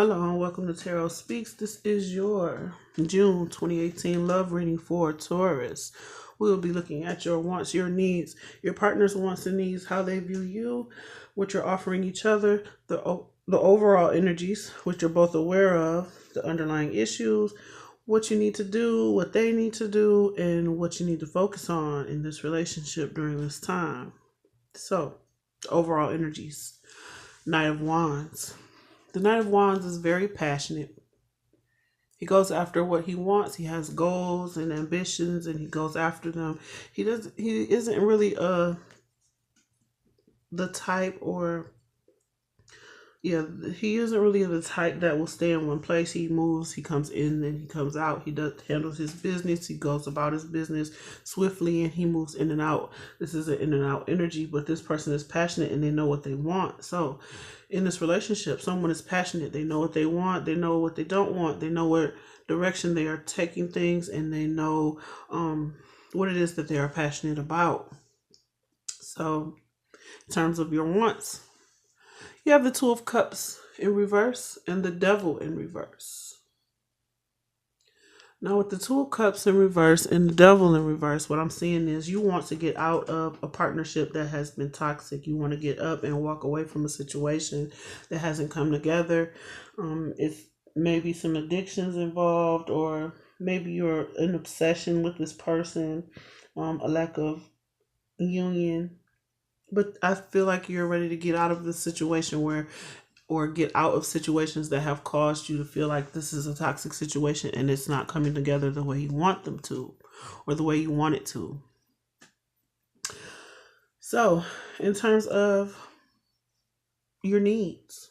Hello and welcome to Tarotspeaks. This is your June 2018 love reading for Taurus. We will be looking at your wants, your needs, your partner's wants and needs, how they view you, what you're offering each other, the overall energies, which you're both aware of, the underlying issues, what you need to do, what they need to do, and what you need to focus on in this relationship during this time. So, the overall energies. Knight of Wands. The Knight of Wands is very passionate. He goes after what he wants. He has goals and ambitions and he goes after them. He isn't really the type or yeah, he isn't really the type that will stay in one place. He moves, he comes in and he comes out. He handles his business. He goes about his business swiftly and he moves in and out. This is an in and out energy, but this person is passionate and they know what they want. So in this relationship, someone is passionate. They know what they want. They know what they don't want. They know what direction they are taking things, and they know what it is that they are passionate about. So in terms of your wants, you have the Two of Cups in reverse and the Devil in reverse. Now with the Two of Cups in reverse and the Devil in reverse, what I'm seeing is you want to get out of a partnership that has been toxic. You want to get up and walk away from a situation that hasn't come together. It's maybe some addictions involved, or maybe you're an obsession with this person, a lack of union. But I feel like you're ready to get out of this situation or get out of situations that have caused you to feel like this is a toxic situation and it's not coming together the way you want them to or the way you want it to. So, in terms of your needs,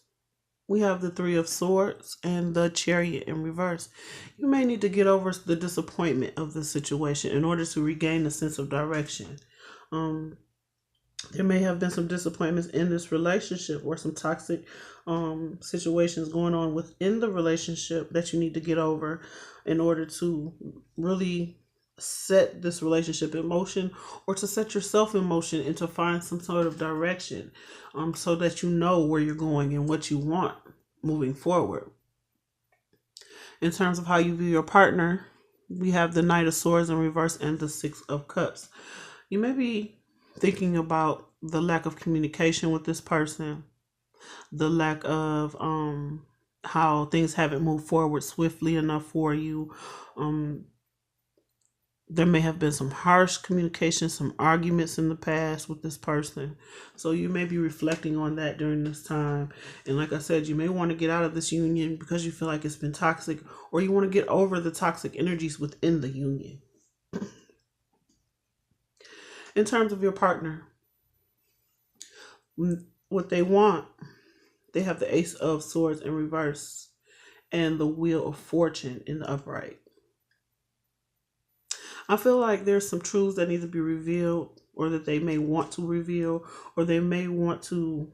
we have the Three of Swords and the Chariot in reverse. You may need to get over the disappointment of the situation in order to regain a sense of direction. There may have been some disappointments in this relationship or some toxic situations going on within the relationship that you need to get over in order to really set this relationship in motion, or to set yourself in motion and to find some sort of direction, so that you know where you're going and what you want moving forward. In terms of how you view your partner, we have the Knight of Swords in reverse and the Six of Cups. You may be thinking about the lack of communication with this person, the lack of how things haven't moved forward swiftly enough for you. There may have been some harsh communication, some arguments in the past with this person. So you may be reflecting on that during this time. And like I said, you may want to get out of this union because you feel like it's been toxic, or you want to get over the toxic energies within the union. In terms of your partner, what they want, they have the Ace of Swords in reverse and the Wheel of Fortune in the upright. I feel like there's some truths that need to be revealed, or that they may want to reveal, or they may want to.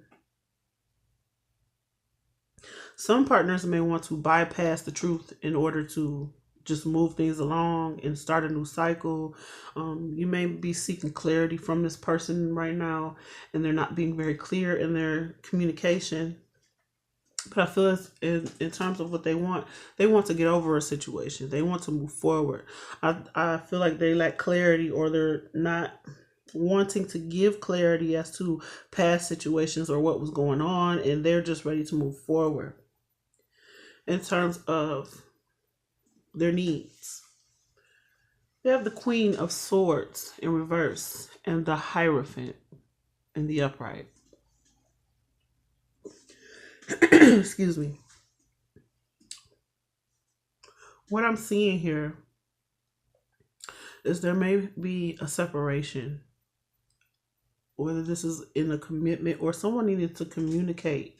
Some partners may want to bypass the truth in order to just move things along and start a new cycle. You may be seeking clarity from this person right now, and they're not being very clear in their communication. But I feel as in terms of what they want to get over a situation. They want to move forward. I feel like they lack clarity, or they're not wanting to give clarity as to past situations or what was going on, and they're just ready to move forward. In terms of their needs, they have the Queen of Swords in reverse and the Hierophant in the upright. Excuse me. What I'm seeing here is there may be a separation, whether this is in a commitment or someone needed to communicate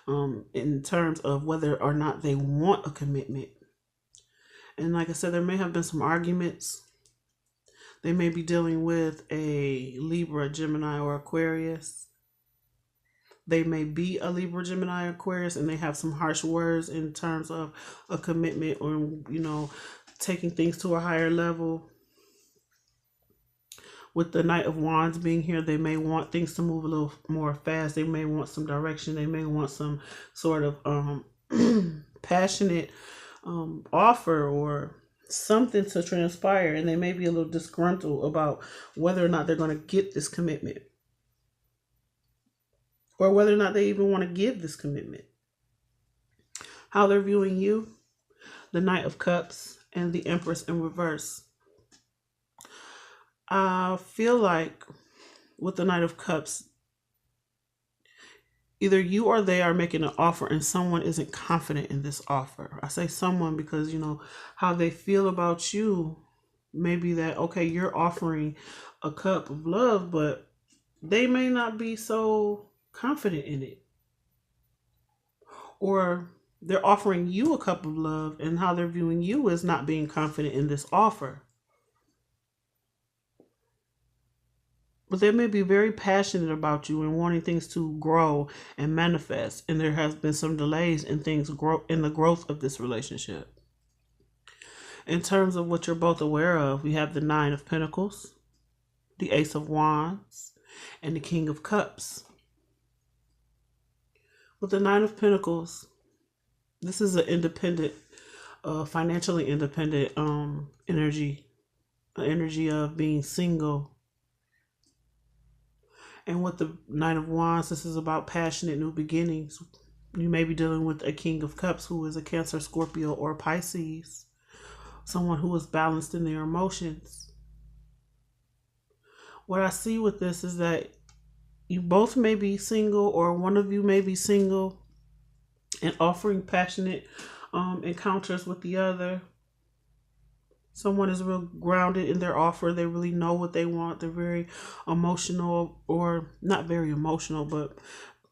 in terms of whether or not they want a commitment. And like I said, there may have been some arguments. They may be dealing with a Libra, Gemini, or Aquarius. They may be a Libra, Gemini, Aquarius, and they have some harsh words in terms of a commitment, or, taking things to a higher level. With the Knight of Wands being here, they may want things to move a little more fast. They may want some direction. They may want some sort of passionate offer or something to transpire, and they may be a little disgruntled about whether or not they're going to get this commitment, or whether or not they even want to give this commitment. How they're viewing you, the Knight of Cups and the Empress in reverse. I feel like with the Knight of Cups, either you or they are making an offer and someone isn't confident in this offer. I say someone because, how they feel about you may be that, okay, you're offering a cup of love, but they may not be so confident in it. Or they're offering you a cup of love, and how they're viewing you is not being confident in this offer. But they may be very passionate about you and wanting things to grow and manifest. And there has been some delays in things in the growth of this relationship. In terms of what you're both aware of, we have the Nine of Pentacles, the Ace of Wands, and the King of Cups. With the Nine of Pentacles, this is an independent, financially independent energy, an energy of being single. And with the Knight of Wands, this is about passionate new beginnings. You may be dealing with a King of Cups who is a Cancer, Scorpio, or Pisces. Someone who is balanced in their emotions. What I see with this is that you both may be single, or one of you may be single and offering passionate encounters with the other. Someone is real grounded in their offer. They really know what they want. They're very emotional, or not very emotional, but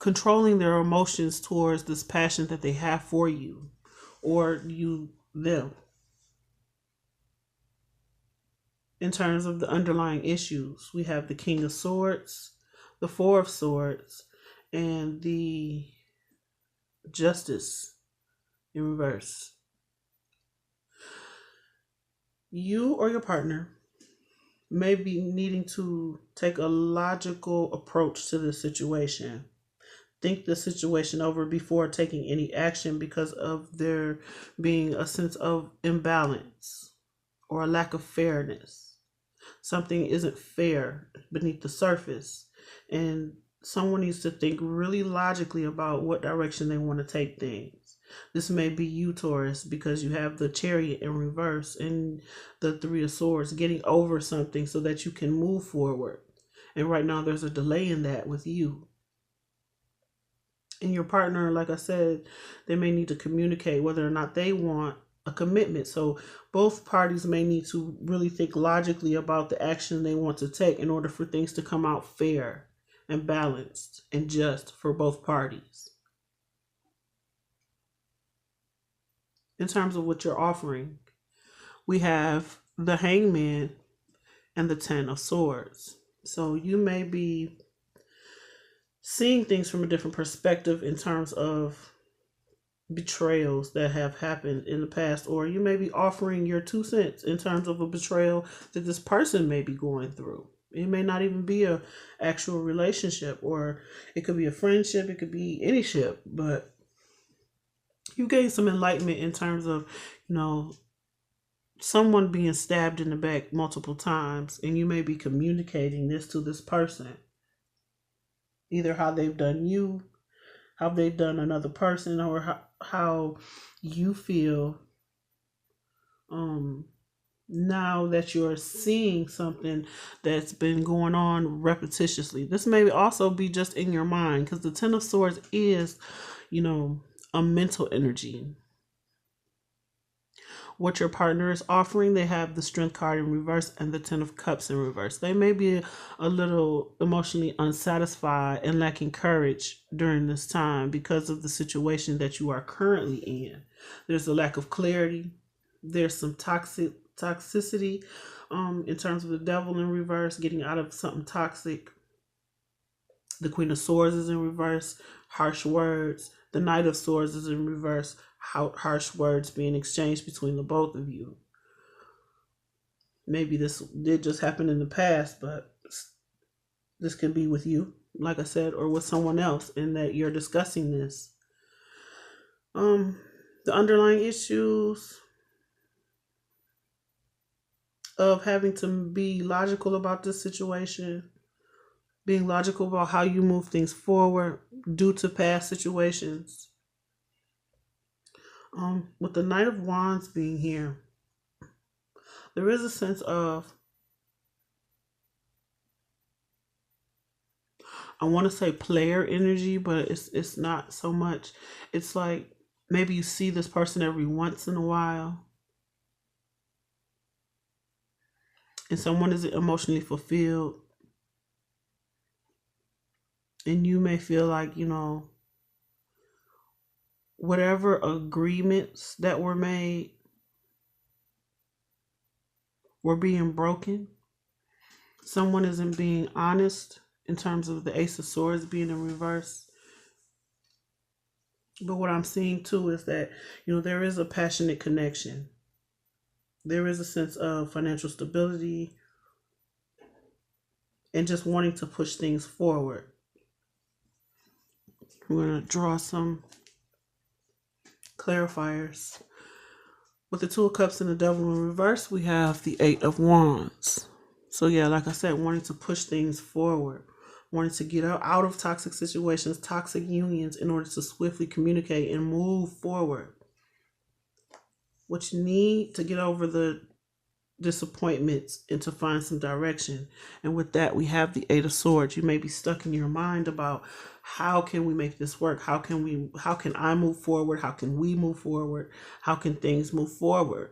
controlling their emotions towards this passion that they have for you, or you them. In terms of the underlying issues, we have the King of Swords, the Four of Swords, and the Justice in reverse. You or your partner may be needing to take a logical approach to the situation. Think the situation over before taking any action, because of there being a sense of imbalance or a lack of fairness. Something isn't fair beneath the surface, and someone needs to think really logically about what direction they want to take things. This may be you, Taurus, because you have the Chariot in reverse and the Three of Swords, getting over something so that you can move forward. And right now there's a delay in that with you. And your partner, like I said, they may need to communicate whether or not they want a commitment. So both parties may need to really think logically about the action they want to take in order for things to come out fair and balanced and just for both parties. In terms of what you're offering, we have the Hangman and the Ten of Swords. So you may be seeing things from a different perspective in terms of betrayals that have happened in the past, or you may be offering your 2 cents in terms of a betrayal that this person may be going through. It may not even be a actual relationship, or it could be a friendship, it could be any ship, but you gain some enlightenment in terms of, someone being stabbed in the back multiple times, and you may be communicating this to this person. Either how they've done you, how they've done another person, or how you feel now that you're seeing something that's been going on repetitiously. This may also be just in your mind, because the Ten of Swords is, a mental energy. What your partner is offering, they have the Strength card in reverse and the Ten of Cups in reverse. They may be a little emotionally unsatisfied and lacking courage during this time because of the situation that you are currently in. There's a lack of clarity. There's some toxicity in terms of the Devil in reverse, getting out of something toxic. The Queen of Swords is in reverse, harsh words. The Knight of Swords is in reverse, harsh words being exchanged between the both of you. Maybe this did just happen in the past, but this could be with you, like I said, or with someone else, in that you're discussing this. Um, the underlying issues of having to be logical about this situation, being logical about how you move things forward due to past situations. With the Knight of Wands being here, there is a sense of, I want to say player energy, but it's not so much. It's like maybe you see this person every once in a while, and someone is emotionally fulfilled, and you may feel like, whatever agreements that were made were being broken. Someone isn't being honest in terms of the Ace of Swords being in reverse. But what I'm seeing too is that, there is a passionate connection. There is a sense of financial stability and just wanting to push things forward. We're going to draw some clarifiers. With the Two of Cups and the Devil in reverse, we have the Eight of Wands. So yeah, like I said, wanting to push things forward, wanting to get out of toxic situations, toxic unions in order to swiftly communicate and move forward. What you need to get over the disappointments and to find some direction. And with that, we have the Eight of Swords. You may be stuck in your mind about how can we make this work? How can I move forward? How can we move forward? How can things move forward?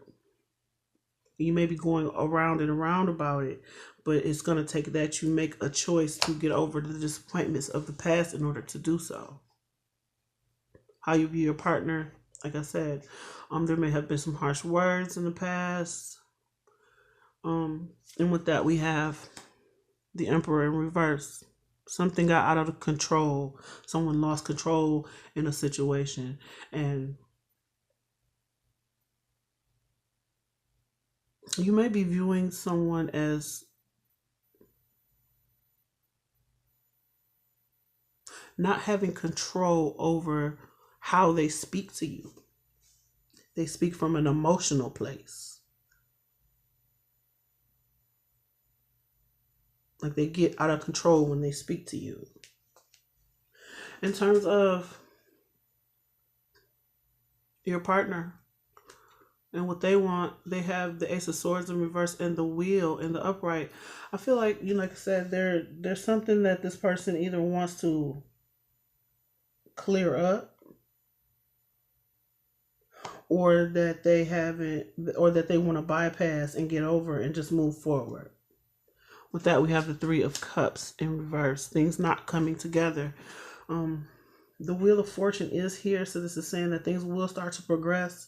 You may be going around and around about it, but it's going to take that you make a choice to get over the disappointments of the past in order to do so. How you view your partner, like I said, there may have been some harsh words in the past. And with that, we have the Emperor in reverse. Something got out of control. Someone lost control in a situation. And you may be viewing someone as not having control over how they speak to you. They speak from an emotional place. Like they get out of control when they speak to you. In terms of your partner and what they want, they have the Ace of Swords in reverse and the Wheel in the upright. I feel like, like I said, there's something that this person either wants to clear up, or that they haven't, or that they want to bypass and get over and just move forward. With that, we have the Three of Cups in reverse. Things not coming together. The Wheel of Fortune is here, so this is saying that things will start to progress.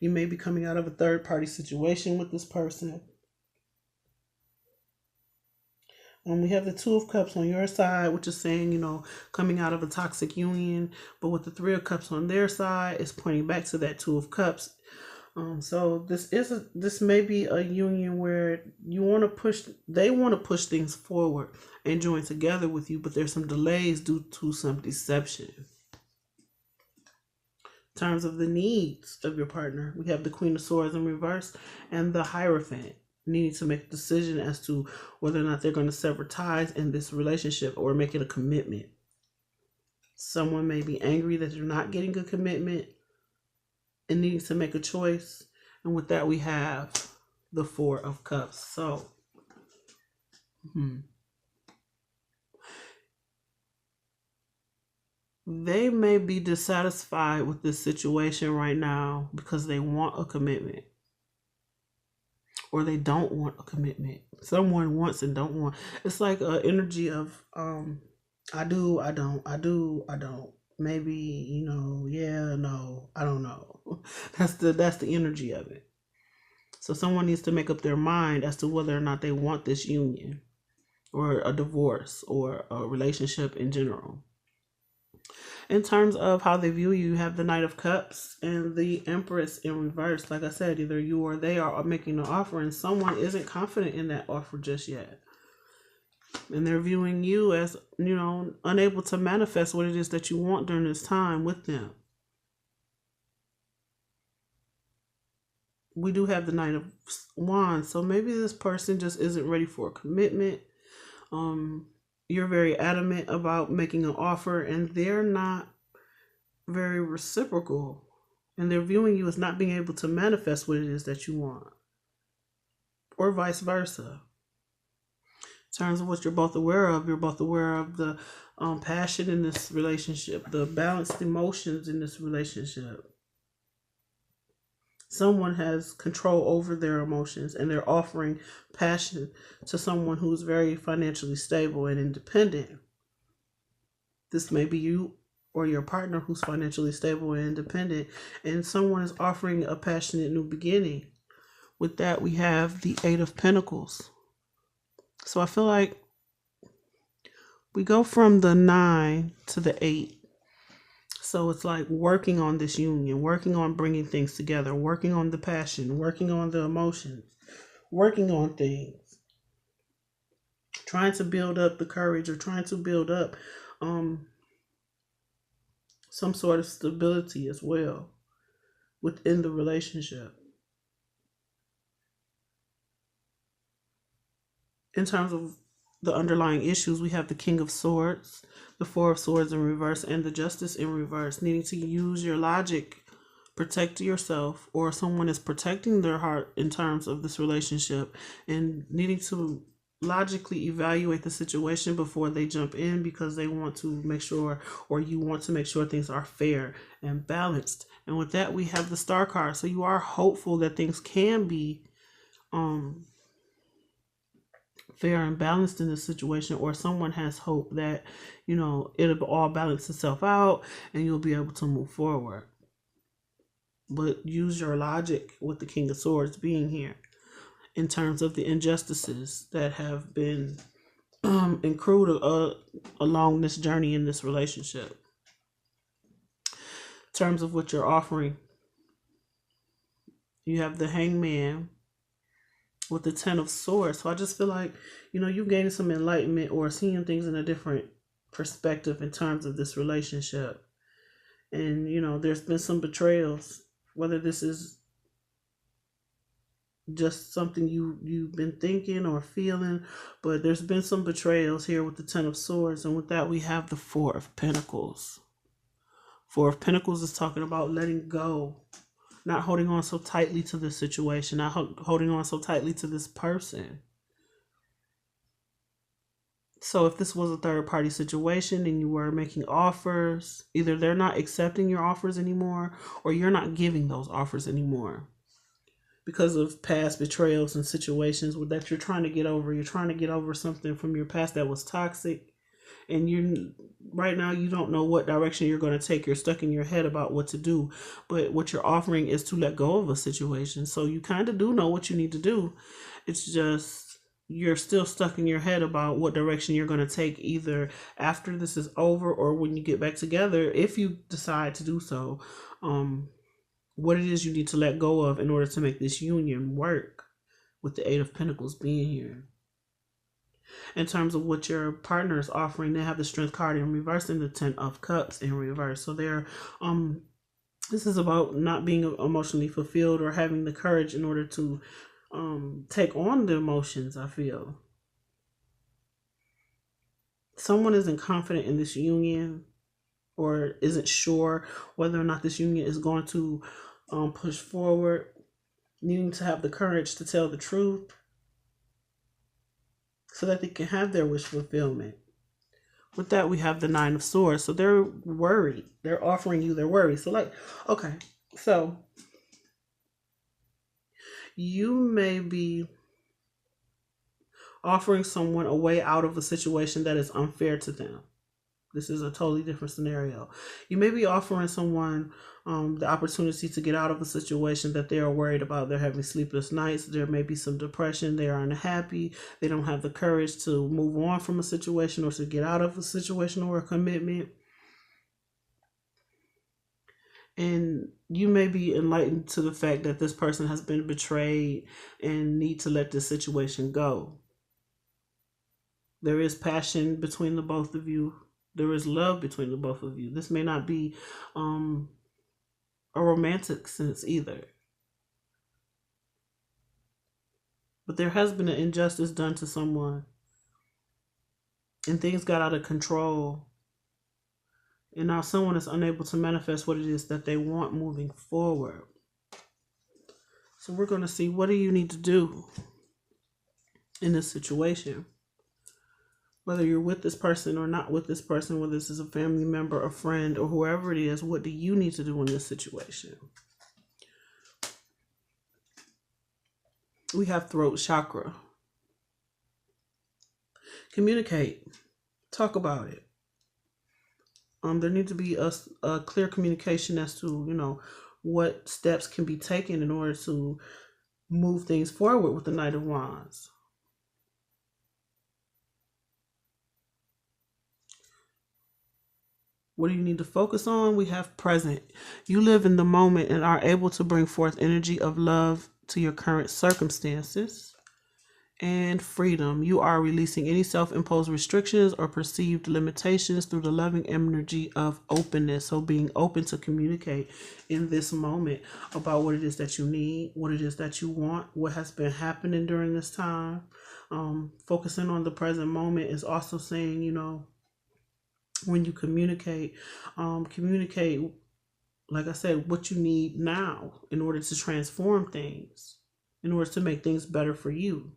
You may be coming out of a third-party situation with this person. We have the Two of Cups on your side, which is saying, coming out of a toxic union. But with the Three of Cups on their side, it's pointing back to that Two of Cups. So this may be a union where they want to push things forward and join together with you, but there's some delays due to some deception. In terms of the needs of your partner, we have the Queen of Swords in reverse and the Hierophant, needing to make a decision as to whether or not they're going to sever ties in this relationship or make it a commitment. Someone may be angry that they're not getting a commitment and needs to make a choice. And with that, we have the Four of Cups. So, they may be dissatisfied with this situation right now because they want a commitment, or they don't want a commitment. Someone wants and don't want. It's like an energy of I do, I don't, I do, I don't. Maybe, yeah, no, I don't know. That's the energy of it. So someone needs to make up their mind as to whether or not they want this union or a divorce or a relationship in general. In terms of how they view you, you have the Knight of Cups and the Empress in reverse. Like I said, either you or they are making an offer and someone isn't confident in that offer just yet. And they're viewing you as, unable to manifest what it is that you want during this time with them. we do have the Knight of Wands. So maybe this person just isn't ready for a commitment. You're very adamant about making an offer, and they're not very reciprocal. And they're viewing you as not being able to manifest what it is that you want, or vice versa. In terms of what you're both aware of, you're both aware of the passion in this relationship, the balanced emotions in this relationship. Someone has control over their emotions, and they're offering passion to someone who's very financially stable and independent. This may be you or your partner who's financially stable and independent, and someone is offering a passionate new beginning. With that, we have the Eight of Pentacles. So I feel like we go from the 9 to the 8. So it's like working on this union, working on bringing things together, working on the passion, working on the emotions, working on things, trying to build up the courage, or trying to build up some sort of stability as well within the relationship. In terms of the underlying issues, we have the King of Swords, the Four of Swords in reverse, and the Justice in reverse. Needing to use your logic, protect yourself, or someone is protecting their heart in terms of this relationship, and needing to logically evaluate the situation before they jump in, because they want to make sure, or you want to make sure, things are fair and balanced. And with that, we have the Star card. So you are hopeful that things can be fair and balanced in this situation, or someone has hope that, it'll all balance itself out and you'll be able to move forward. But use your logic with the King of Swords being here in terms of the injustices that have been accrued along this journey in this relationship. In terms of what you're offering, you have the Hangman with the Ten of Swords. So I just feel like, you're gaining some enlightenment or seeing things in a different perspective in terms of this relationship. And, there's been some betrayals, whether this is just something you've been thinking or feeling, but there's been some betrayals here with the Ten of Swords. And with that, we have the Four of Pentacles. Four of Pentacles is talking about letting go, not holding on so tightly to this situation, not holding on so tightly to this person. So if this was a third party situation and you were making offers, either they're not accepting your offers anymore, or you're not giving those offers anymore because of past betrayals and situations that you're trying to get over. You're trying to get over something from your past that was toxic, and right now you don't know what direction you're going to take. You're stuck in your head about what to do, but what you're offering is to let go of a situation. So you kind of do know what you need to do. It's just you're still stuck in your head about what direction you're going to take, either after this is over or when you get back together, if you decide to do so. What it is you need to let go of in order to make this union work, with the Eight of Pentacles being here. In terms of what your partner is offering, they have the Strength card in reverse and the Ten of Cups in reverse. So they're this is about not being emotionally fulfilled or having the courage in order to take on the emotions. I feel someone isn't confident in this union, or isn't sure whether or not this union is going to push forward, needing to have the courage to tell the truth so that they can have their wish fulfillment. With that, we have the Nine of Swords. So they're worried. They're offering you their worry. So okay, so you may be offering someone a way out of a situation that is unfair to them. This is a totally different scenario. You may be offering someone the opportunity to get out of a situation that they are worried about. They're having sleepless nights. There may be some depression. They are unhappy. They don't have the courage to move on from a situation or to get out of a situation or a commitment. And you may be enlightened to the fact that this person has been betrayed and need to let this situation go. There is passion between the both of you. There is love between the both of you. This may not be a romantic sense either. But there has been an injustice done to someone, and things got out of control. And now someone is unable to manifest what it is that they want moving forward. So we're going to see, what do you need to do in this situation? Whether you're with this person or not with this person, whether this is a family member, a friend, or whoever it is, what do you need to do in this situation? We have throat chakra. Communicate. Talk about it. There needs to be a clear communication as to, what steps can be taken in order to move things forward with the Knight of Wands. What do you need to focus on? We have present. You live in the moment and are able to bring forth energy of love to your current circumstances. And freedom. You are releasing any self-imposed restrictions or perceived limitations through the loving energy of openness. So being open to communicate in this moment about what it is that you need, what it is that you want, what has been happening during this time. Focusing on the present moment is also saying, when you communicate, like I said, what you need now in order to transform things, in order to make things better for you.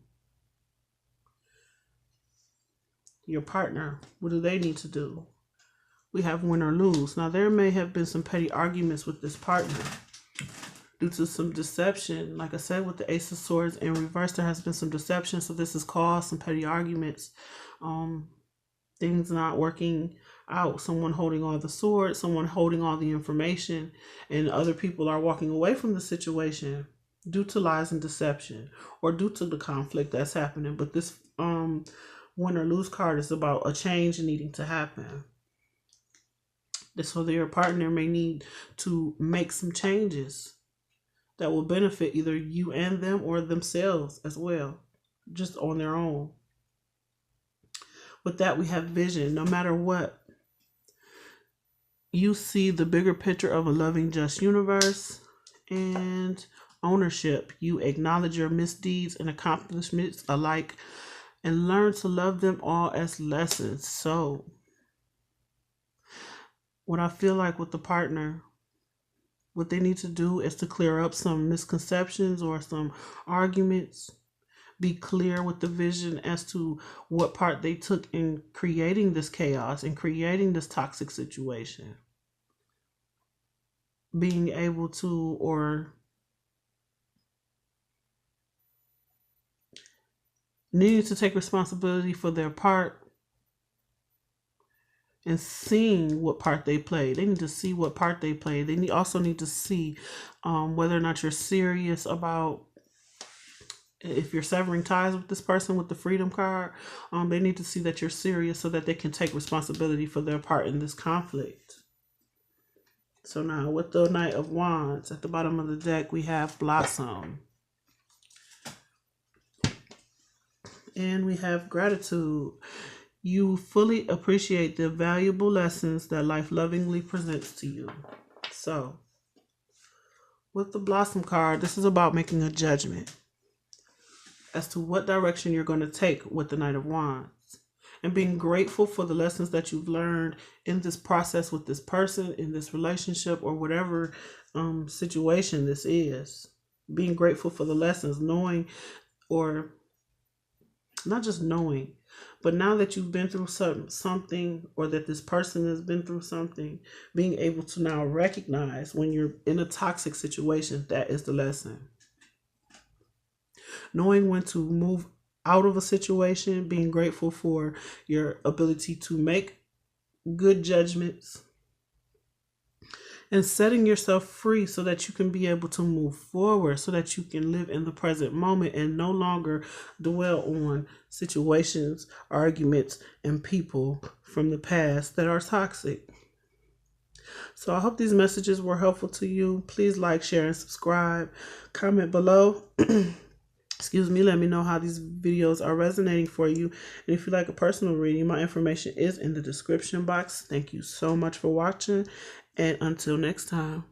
Your partner, what do they need to do? We have win or lose. Now, there may have been some petty arguments with this partner due to some deception. Like I said, with the Ace of Swords in reverse, there has been some deception. So this has caused some petty arguments. Things not working out. Someone holding all the swords, someone holding all the information, and other people are walking away from the situation due to lies and deception, or due to the conflict that's happening. But this win or lose card is about a change needing to happen. So your partner may need to make some changes that will benefit either you and them, or themselves as well, just on their own. With that, we have vision. No matter what, you see the bigger picture of a loving, just universe. And ownership. You acknowledge your misdeeds and accomplishments alike, and learn to love them all as lessons. So what I feel like with the partner, what they need to do is to clear up some misconceptions or some arguments. Be clear with the vision as to what part they took in creating this chaos and creating this toxic situation. Being able to, or needing to take responsibility for their part, and seeing what part they play. They need to see what part they play. They also need to see whether or not you're serious about, if you're severing ties with this person with the freedom card. They need to see that you're serious so that they can take responsibility for their part in this conflict. So now with the Knight of Wands at the bottom of the deck, we have Blossom. And we have gratitude. You fully appreciate the valuable lessons that life lovingly presents to you. So, with the Blossom card, this is about making a judgment as to what direction you're going to take with the Knight of Wands. And being grateful for the lessons that you've learned in this process with this person, in this relationship, or whatever situation this is. Being grateful for the lessons, knowing, or not just knowing, but now that you've been through something, or that this person has been through something, being able to now recognize when you're in a toxic situation, that is the lesson. Knowing when to move out of a situation, being grateful for your ability to make good judgments, and setting yourself free so that you can be able to move forward, so that you can live in the present moment and no longer dwell on situations, arguments, and people from the past that are toxic. So I hope these messages were helpful to you. Please like, share, and subscribe. Comment below. Excuse me, let me know how these videos are resonating for you. And if you like a personal reading, my information is in the description box. Thank you so much for watching, and until next time.